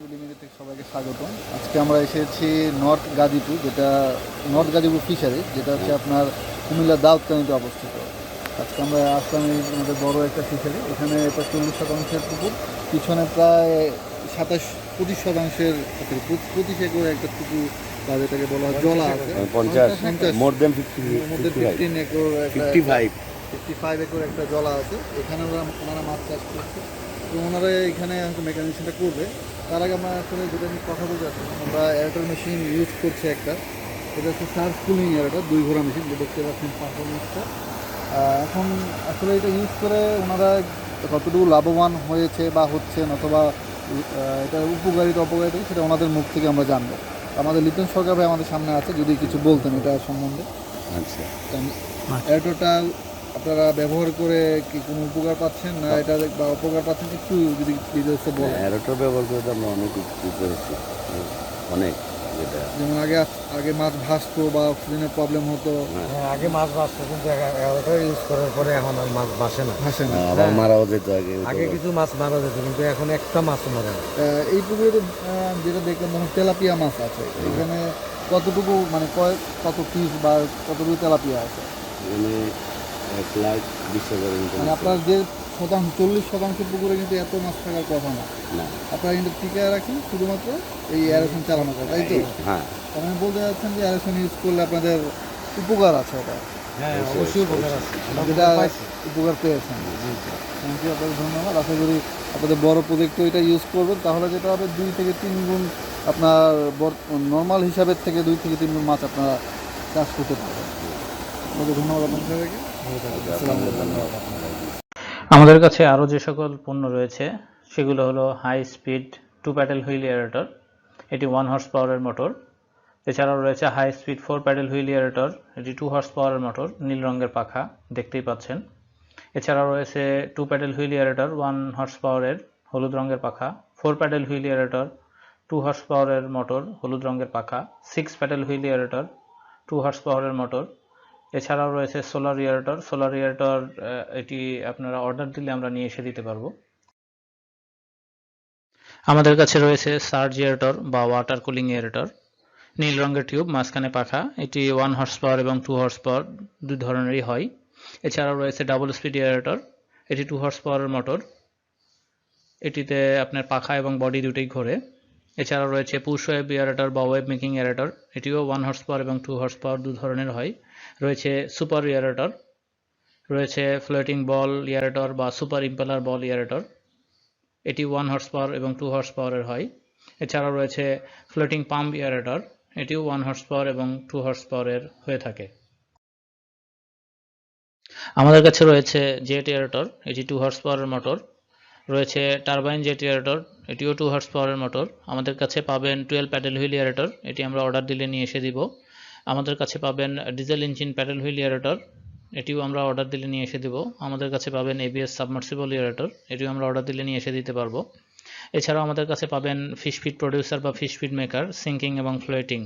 Limited থেকে সবাইকে স্বাগতম। আজকে আমরা এসেছি নর্থ গাজীপুর, যেটা নর্থ গাজীপুর ফিশারি, যেটা হচ্ছে আপনার কুমিল্লা দাউদকানিতে অবস্থিত। আজকে আমরা আসলাম এই আমাদের বড় একটা ফিশারি। এখানে এটা 40% পুকুর, পিছনে প্রায় 25% 25 একর একটা পুকুর, বা যেটাকে বলা হয় জলা আছে। 15 একর 55 একর একটা জলা আছে। এখানে ওনারা মাছ চাষ করছে। তো ওনারা এখানে মেকানিজেশনটা করবে। তার আগে আমরা আসলে যেটা নিয়ে কথা বলতে চাচ্ছি, আমরা এয়ারটেল মেশিন ইউজ করছি একটা। এটা হচ্ছে সার্ফ কুলিং এয়ারটা 2 ঘোড়া মেশিন, যে দেখতে পাচ্ছেন পারফরমেন্সটা। এখন আসলে এটা ইউজ করে ওনারা কতটুকু লাভবান হয়েছে বা হচ্ছে, অথবা এটার উপকারিতা অপকারিতা সেটা ওনাদের মুখ থেকে আমরা জানবো। আমাদের লিটন সরকার ভাই আমাদের সামনে আছে, যদি কিছু বলতেন এটা সম্বন্ধে। আচ্ছা, এয়ারটেলটা আপনারা ব্যবহার করে কি কোনো উপকার পাচ্ছেন না এটা বা অপকার পাচ্ছেন, একটু যদি ডিটেলসে বলেন। এরোটা ব্যবহার করে তো আমরা অনেক উপকৃত হয়েছি, অনেক। যেটা যেমন আগে মাছ ভাসতো বা অক্সিজেনের প্রবলেম হতো। হ্যাঁ, আগে মাছ ভাসতো, কিন্তু এগারোটা ইউজ করার পরে এখন আর মাছ ভাসে না। আবার মারাও যেত আগে। আগে কিছু মাছ মারা যেত, কিন্তু এখন একটা মাছও মরে না। এই পুকুরে তো যেটা দেখলাম তখন তেলাপিয়া মাছ আছে। এখানে কতটুকু মানে কত পিস বা কতটুকু তেলাপিয়া আছে? এখানে 1,20,000 মানে আপনার যে 40% পুকুরে কিন্তু এত মাছ থাকার কথা না। আপনারা কিন্তু টিকায় রাখেন শুধুমাত্র এই এয়ারেশন চালানো যায়, তাই তো? হ্যাঁ, আপনি বলতে যাচ্ছেন যে এয়ারেশন ইউজ করলে আপনাদের উপকার আছে। এটা হ্যাঁ, অবশ্যই উপকার আছে, যেটা উপকার পেয়েছেন। থ্যাংক ইউ, আপনাদের ধন্যবাদ। আশা করি আপনাদের বড় প্রজেক্টও এটা ইউজ করবেন, তাহলে যেটা হবে 2 থেকে 3 গুণ আপনার নর্মাল হিসাবের থেকে 2 থেকে 3 গুণ মাছ আপনারা চাষ করতে পারবেন। আপনাদের ধন্যবাদ আপনাদেরকে। ধন্যবাদ। আমাদের কাছে আরও যে সকল পণ্য রয়েছে সেগুলো হলো high speed 2 paddle wheel aerator, এটি 1 হর্স পাওয়ারের মোটর। এছাড়াও রয়েছে high speed 4 paddle wheel aerator, এটি 2 হর্স পাওয়ারের মোটর, নীল রঙের পাখা দেখতেই পাচ্ছেন। এছাড়াও রয়েছে 2 প্যাডেল হুইল এয়ারেটর 1 হর্স পাওয়ারের, হলুদ রঙের পাখা। 4 প্যাডেল হুইল এয়ারেটর 2 হর্স পাওয়ারের মোটর, হলুদ রঙের পাখা। 6 প্যাডেল হুইল এয়ারেটর 2 হর্স পাওয়ারের মোটর। এছাড়াও রয়েছে সোলার এয়ারেটর, এটি আপনারা অর্ডার দিলে আমরা নিয়ে এসে দিতে পারবো। আমাদের কাছে রয়েছে সার্জ এয়ারেটর বা ওয়াটার কুলিং এয়ারেটর, নীল রঙের টিউব, মাঝখানে পাখা। এটি 1 হর্স পাওয়ার এবং 2 হর্স পাওয়ার 2 ধরনেরই হয়। এছাড়াও রয়েছে ডাবল স্পিড এয়ারেটর, এটি 2 হর্স পাওয়ারের মোটর, এটিতে আপনার পাখা এবং বডি দুটোই ঘোরে। এছাড়াও রয়েছে পুশ ওয়েব এয়ারেটর বা ওয়েব মেকিং এয়ারেটর, এটিও 1 হর্স পাওয়ার এবং 2 হর্স পাওয়ার 2 ধরনের হয়। রয়েছে সুপার এয়ারেটর, রয়েছে ফ্লোটিং বল এয়ারেটর বা সুপার ইম্পেলার বল এয়ারেটর, এটি 1 হর্স পাওয়ার এবং 2 হর্স পাওয়ারের হয়। এছাড়াও রয়েছে ফ্লোটিং পাম্প এয়ারেটর, এটিও 1 হর্স পাওয়ার এবং 2 হর্স পাওয়ারের হয়ে থাকে। আমাদের কাছে রয়েছে জেট এয়ারেটর, এটি 2 হর্স পাওয়ারের মোটর। রয়েছে টারবাইন জেট এয়ারেটর, এটিও 2 হর্স পাওয়ারের মোটর। আমাদের কাছে পাবেন 12 প্যাডেল হুইল এয়ারেটর, এটি আমরা অর্ডার দিলে নিয়ে এসে দিব। আমাদের কাছে পাবেন diesel engine pedal wheel aerator, এটিও আমরা অর্ডার দিলে নিয়ে এসে দিব। আমাদের কাছে পাবেন এবিএস সাবমার্সিবল এয়ারেটর, এটিও আমরা অর্ডার দিলে নিয়ে এসে দিতে পারবো। এছাড়াও আমাদের কাছে পাবেন ফিশ ফিড প্রডিউসার বা ফিশ ফিড মেকার, সিঙ্কিং এবং ফ্লোটিং।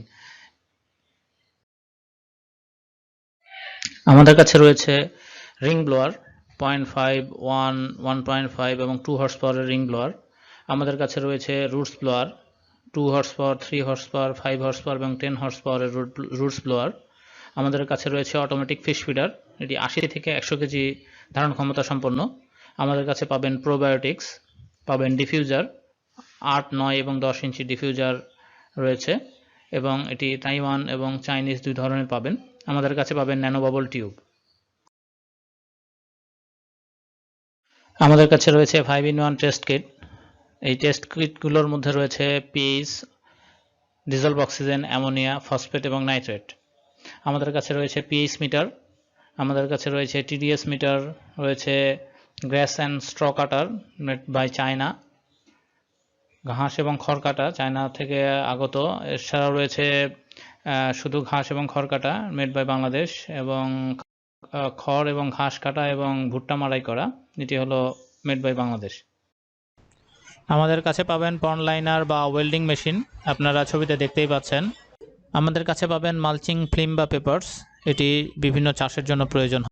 আমাদের কাছে রয়েছে রিং ব্লোয়ার 0.5, 1, 1.5 এবং 2 হর্স পাওয়ারের রিং ব্লোয়ার। আমাদের কাছে রয়েছে roots blower 2 horse power, 3 horse power, 5 horse power এবং 10 হর্স পাওয়ারের রুটস ব্লোয়ার। আমাদের কাছে রয়েছে অটোমেটিক ফিশ ফিডার, এটি 80 থেকে 100 কেজি ধারণ ক্ষমতা সম্পন্ন। আমাদের কাছে পাবেন প্রোবায়োটিক্স, পাবেন ডিফিউজার 8, 9 এবং 10 ইঞ্চি ডিফিউজার রয়েছে, এবং এটি তাইওয়ান এবং চাইনিজ 2 ধরনের পাবেন। আমাদের কাছে পাবেন ন্যানো বাবল টিউব। আমাদের কাছে রয়েছে 5-in-1 টেস্ট কিট, এই টেস্ট কিটগুলোর মধ্যে রয়েছে pH, dissolved oxygen, ammonia, phosphate এবং নাইট্রেট। আমাদের কাছে রয়েছে পিএইচ মিটার, আমাদের কাছে রয়েছে টিডিএস মিটার, রয়েছে grass and straw cutter made by China, ঘাস এবং খড় কাটা চায়না থেকে আগত। এছাড়াও রয়েছে শুধু ঘাস এবং খড় কাটা মেড বাই বাংলাদেশ, এবং খড় এবং ঘাস কাটা এবং ভুট্টা মাড়াই করা, এটি হলো মেড বাই বাংলাদেশ। আমাদের কাছে পাবেন পন্ড লাইনার বা ওয়েল্ডিং মেশিন, আপনারা ছবিতে দেখতেই পাচ্ছেন। আমাদের কাছে পাবেন মালচিং ফিল্ম বা পেপারস, এটি বিভিন্ন চাষের জন্য প্রয়োজন।